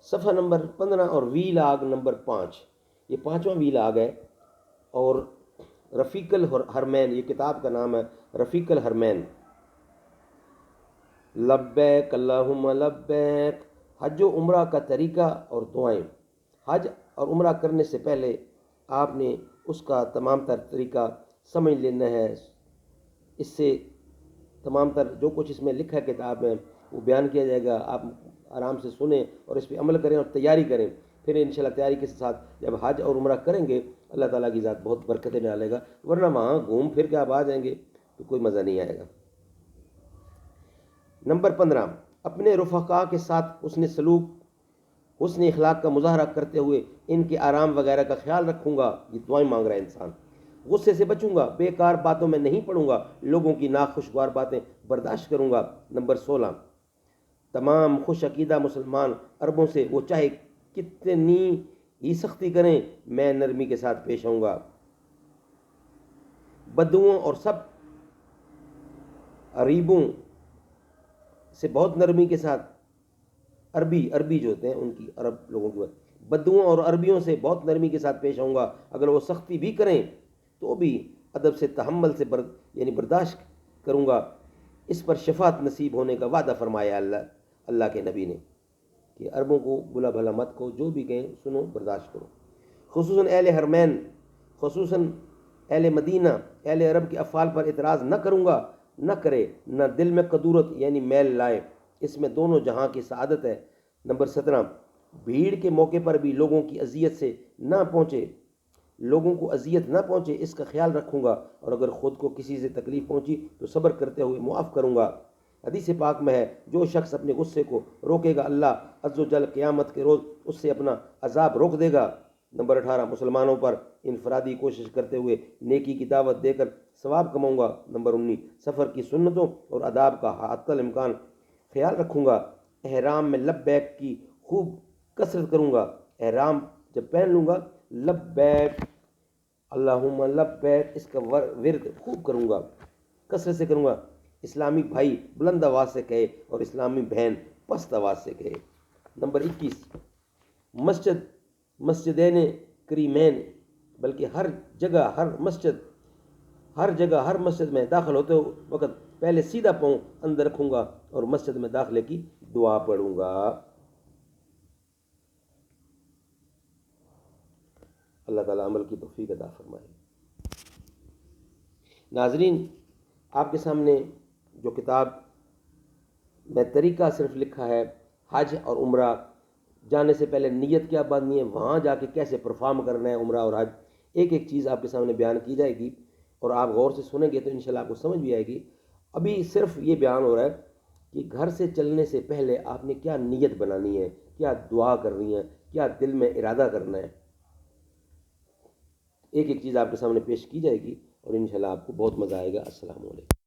صفحہ نمبر 15 اور وی log number 5، یہ 5واں وی لاگ ہے۔ اور رفیق الحرمین، یہ کتاب کا نام ہے رفیق الحرمین۔ لبیک اللہم لبیک، حج و عمرہ کا طریقہ اور دعائیں۔ حج اور عمرہ کرنے سے پہلے آپ نے اس کا تمام تر طریقہ سمجھ لینا ہے۔ اس سے تمام تر جو کچھ اس میں لکھا ہے کتاب میں وہ بیان کیا جائے گا، آپ آرام سے سنیں اور اس پہ عمل کریں اور تیاری کریں۔ پھر انشاءاللہ تیاری کے ساتھ جب حج اور عمرہ کریں گے اللہ تعالیٰ کی ذات بہت برکتیں ڈالے گا، ورنہ وہاں گھوم پھر کے آپ آ جائیں گے تو کوئی مزہ نہیں آئے گا۔ نمبر 15، اپنے رفقاء کے ساتھ حسن سلوک، حسن اخلاق کا مظاہرہ کرتے ہوئے ان کے آرام وغیرہ کا خیال رکھوں گا۔ یہ دعائیں مانگ رہا ہے انسان۔ غصے سے بچوں گا، بیکار باتوں میں نہیں پڑوں گا، لوگوں کی ناخوشگوار باتیں برداشت کروں گا۔ نمبر 16، تمام خوش عقیدہ مسلمان عربوں سے وہ چاہے کتنی ہی سختی کریں میں نرمی کے ساتھ پیش آؤں گا۔ بدوؤں اور سب عریبوں سے بہت نرمی کے ساتھ، عربی جو ہوتے ہیں ان کی، عرب لوگوں کی بدوؤں اور عربیوں سے بہت نرمی کے ساتھ پیش آؤں گا۔ اگر وہ سختی بھی کریں تو بھی ادب سے تحمل سے یعنی برداشت کروں گا۔ اس پر شفاعت نصیب ہونے کا وعدہ فرمایا اللہ کے نبی نے کہ عربوں کو بلا بھلا مت کو، جو بھی کہیں سنو برداشت کرو۔ خصوصاً اہل حرمین، خصوصاً اہل مدینہ، اہل عرب کے افعال پر اعتراض نہ کروں گا، نہ کرے، نہ دل میں قدورت یعنی میل لائے، اس میں دونوں جہاں کی سعادت ہے۔ نمبر 17، بھیڑ کے موقع پر بھی لوگوں کی اذیت نہ پہنچے اس کا خیال رکھوں گا، اور اگر خود کو کسی سے تکلیف پہنچی تو صبر کرتے ہوئے معاف کروں گا۔ حدیث پاک میں ہے جو شخص اپنے غصے کو روکے گا اللہ عز و جل قیامت کے روز اس سے اپنا عذاب روک دے گا۔ نمبر 18، مسلمانوں پر انفرادی کوشش کرتے ہوئے نیکی کی دعوت دے کر ثواب کماؤں گا۔ نمبر 19، سفر کی سنتوں اور آداب کا حتی الامکان خیال رکھوں گا۔ احرام میں لبیک کی خوب کثرت کروں گا۔ احرام جب پہن لوں گا لبیک اللہم لبیک اس کا ورد خوب کروں گا، کثرت سے کروں گا۔ اسلامی بھائی بلند آواز سے کہے اور اسلامی بہن پست آواز سے کہے۔ نمبر 21، مسجدین کریمین، بلکہ ہر مسجد میں داخل ہوتے وقت پہلے سیدھا پاؤں اندر رکھوں گا اور مسجد میں داخلے کی دعا پڑھوں گا۔ اللہ تعالیٰ عمل کی توفیق عطا فرمائے۔ ناظرین، آپ کے سامنے جو کتاب میں طریقہ صرف لکھا ہے حج اور عمرہ جانے سے پہلے نیت کیا باندھنی ہے، وہاں جا کے کیسے پرفارم کرنا ہے عمرہ اور حج، ایک ایک چیز آپ کے سامنے بیان کی جائے گی اور آپ غور سے سنیں گے تو انشاءاللہ آپ کو سمجھ بھی آئے گی۔ ابھی صرف یہ بیان ہو رہا ہے کہ گھر سے چلنے سے پہلے آپ نے کیا نیت بنانی ہے، کیا دعا کرنی ہے، کیا دل میں ارادہ کرنا ہے، ایک ایک چیز آپ کے سامنے پیش کی جائے گی اور انشاءاللہ آپ کو بہت مزہ آئے گا۔ السلام علیکم۔